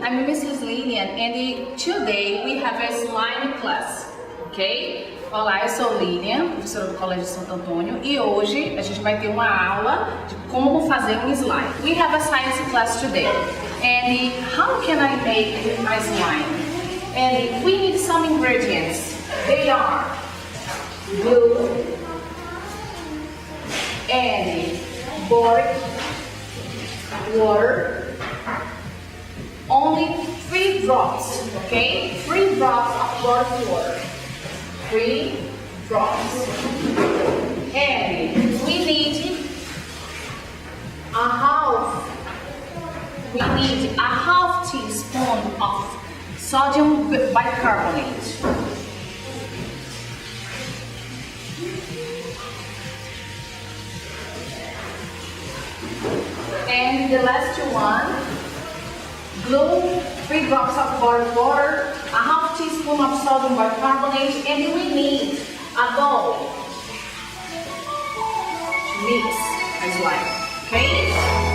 I'm Mrs. Lilian and today we have a slime class, ok? Olá, eu sou Lilian, professora do Colégio Santo Antônio, e hoje a gente vai ter uma aula de como fazer um slime. We have a science class today, and how can I make a slime? And we need some ingredients. They are glue and boric water. Only 3 drops, okay? 3 drops of boric water. 3 drops. And we need a half teaspoon of sodium bicarbonate. And the last one, glue, 3 drops of boric water, a half teaspoon of sodium bicarbonate, and we need a bowl to mix a slime, okay?